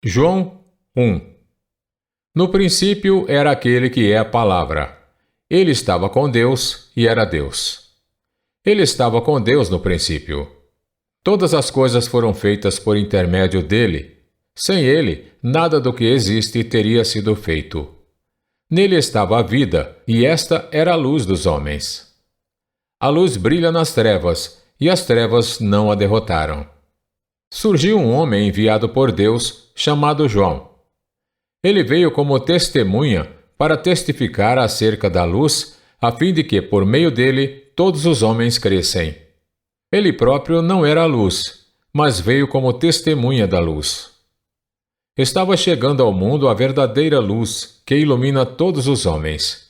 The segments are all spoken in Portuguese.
João 1. No princípio era aquele que é a Palavra. Ele estava com Deus e era Deus. Ele estava com Deus no princípio. Todas as coisas foram feitas por intermédio dele. Sem ele, nada do que existe teria sido feito. Nele estava a vida, e esta era a luz dos homens. A luz brilha nas trevas, e as trevas não a derrotaram. Surgiu um homem enviado por Deus, chamado João. Ele veio como testemunha para testificar acerca da luz, a fim de que, por meio dele, todos os homens crescem. Ele próprio não era a luz, mas veio como testemunha da luz. Estava chegando ao mundo a verdadeira luz, que ilumina todos os homens.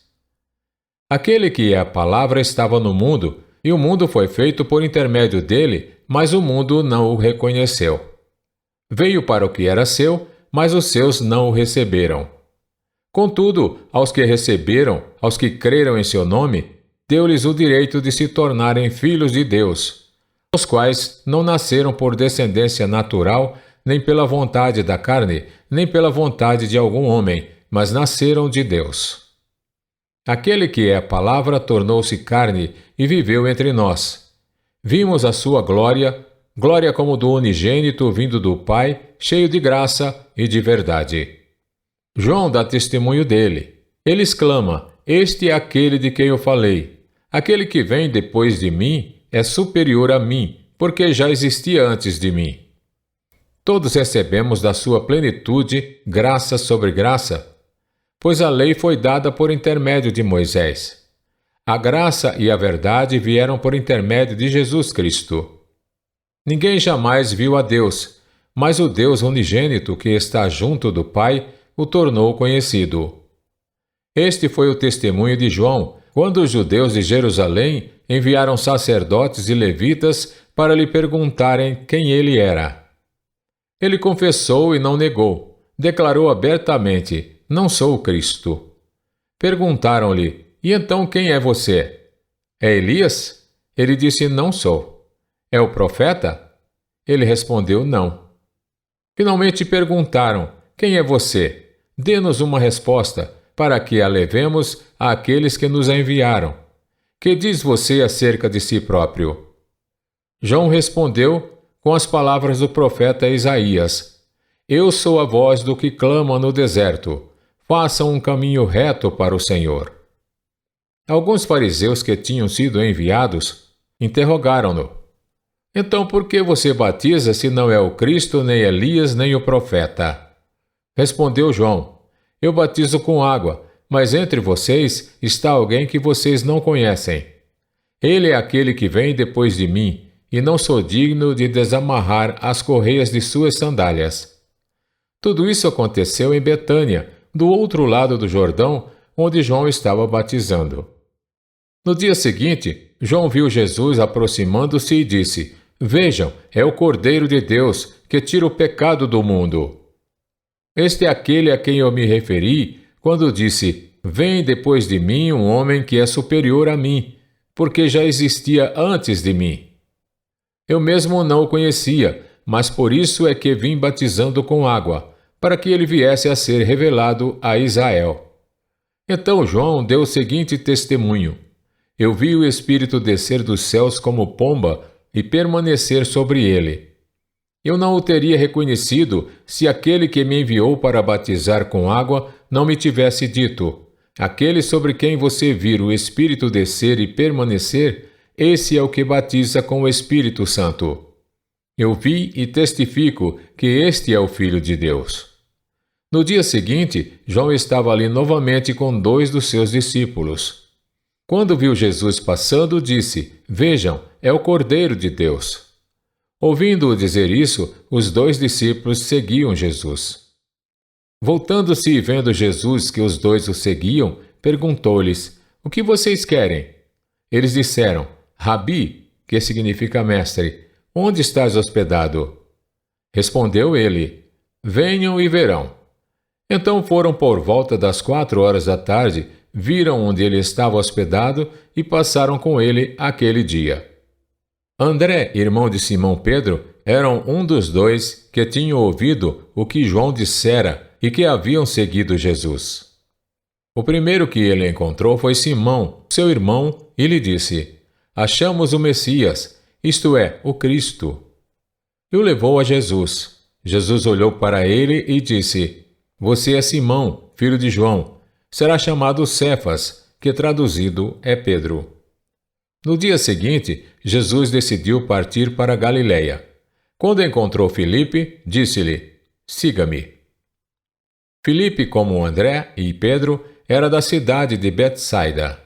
Aquele que é a Palavra estava no mundo, e o mundo foi feito por intermédio dele, mas o mundo não o reconheceu. Veio para o que era seu, mas os seus não o receberam. Contudo, aos que receberam, aos que creram em seu nome, deu-lhes o direito de se tornarem filhos de Deus, os quais não nasceram por descendência natural, nem pela vontade da carne, nem pela vontade de algum homem, mas nasceram de Deus. Aquele que é a Palavra tornou-se carne e viveu entre nós. Vimos a sua glória, glória como do unigênito vindo do Pai, cheio de graça e de verdade. João dá testemunho dele. Ele exclama: Este é aquele de quem eu falei. Aquele que vem depois de mim é superior a mim, porque já existia antes de mim. Todos recebemos da sua plenitude graça sobre graça, pois a lei foi dada por intermédio de Moisés. A graça e a verdade vieram por intermédio de Jesus Cristo. Ninguém jamais viu a Deus, mas o Deus unigênito que está junto do Pai o tornou conhecido. Este foi o testemunho de João, quando os judeus de Jerusalém enviaram sacerdotes e levitas para lhe perguntarem quem ele era. Ele confessou e não negou, declarou abertamente: Não sou o Cristo. Perguntaram-lhe: E então quem é você? É Elias? Ele disse: Não sou. É o profeta? Ele respondeu: Não. Finalmente perguntaram: Quem é você? Dê-nos uma resposta, para que a levemos àqueles que nos enviaram. Que diz você acerca de si próprio? João respondeu com as palavras do profeta Isaías: Eu sou a voz do que clama no deserto. Façam um caminho reto para o Senhor. Alguns fariseus que tinham sido enviados interrogaram-no: Então por que você batiza se não é o Cristo, nem Elias, nem o profeta? Respondeu João: Eu batizo com água, mas entre vocês está alguém que vocês não conhecem. Ele é aquele que vem depois de mim, e não sou digno de desamarrar as correias de suas sandálias. Tudo isso aconteceu em Betânia, do outro lado do Jordão, onde João estava batizando. No dia seguinte, João viu Jesus aproximando-se e disse: Vejam, é o Cordeiro de Deus, que tira o pecado do mundo. Este é aquele a quem eu me referi quando disse: Vem depois de mim um homem que é superior a mim, porque já existia antes de mim. Eu mesmo não o conhecia, mas por isso é que vim batizando com água, para que ele viesse a ser revelado a Israel. Então João deu o seguinte testemunho: Eu vi o Espírito descer dos céus como pomba e permanecer sobre ele. Eu não o teria reconhecido se aquele que me enviou para batizar com água não me tivesse dito: Aquele sobre quem você vir o Espírito descer e permanecer, esse é o que batiza com o Espírito Santo. Eu vi e testifico que este é o Filho de Deus. No dia seguinte, João estava ali novamente com 2 dos seus discípulos. Quando viu Jesus passando, disse: Vejam, é o Cordeiro de Deus. Ouvindo-o dizer isso, os 2 discípulos seguiam Jesus. Voltando-se e vendo Jesus que os 2 o seguiam, perguntou-lhes: O que vocês querem? Eles disseram: Rabi, que significa mestre, onde estás hospedado? Respondeu ele: Venham e verão. Então foram por volta das 4 da tarde, viram onde ele estava hospedado e passaram com ele aquele dia. André, irmão de Simão Pedro, eram um dos dois que tinham ouvido o que João dissera e que haviam seguido Jesus. O primeiro que ele encontrou foi Simão, seu irmão, e lhe disse: Achamos o Messias, isto é, o Cristo. E o levou a Jesus. Jesus olhou para ele e disse: Você é Simão, filho de João. Será chamado Cefas, que traduzido é Pedro. No dia seguinte, Jesus decidiu partir para Galiléia. Quando encontrou Filipe, disse-lhe: Siga-me. Filipe, como André e Pedro, era da cidade de Betsaida.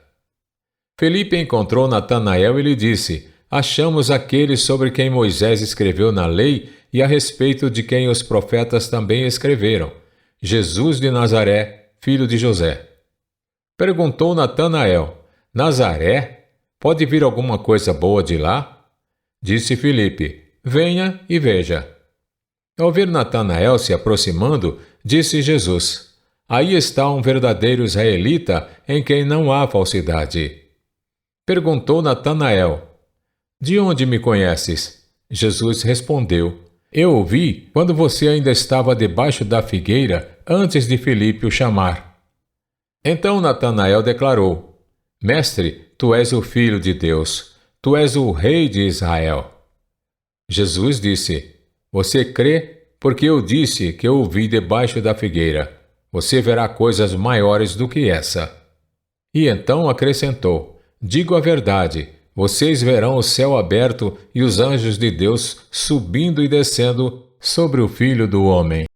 Filipe encontrou Natanael e lhe disse: Achamos aquele sobre quem Moisés escreveu na lei e a respeito de quem os profetas também escreveram, Jesus de Nazaré, filho de José. Perguntou Natanael: Nazaré? Pode vir alguma coisa boa de lá? Disse Filipe: Venha e veja. Ao ver Natanael se aproximando, disse Jesus: Aí está um verdadeiro israelita em quem não há falsidade. Perguntou Natanael: De onde me conheces? Jesus respondeu: Eu o vi quando você ainda estava debaixo da figueira, antes de Filipe o chamar. Então Natanael declarou: Mestre, tu és o Filho de Deus, tu és o Rei de Israel. Jesus disse: Você crê, porque eu disse que eu o vi debaixo da figueira. Você verá coisas maiores do que essa. E então acrescentou: Digo a verdade, vocês verão o céu aberto e os anjos de Deus subindo e descendo sobre o Filho do Homem.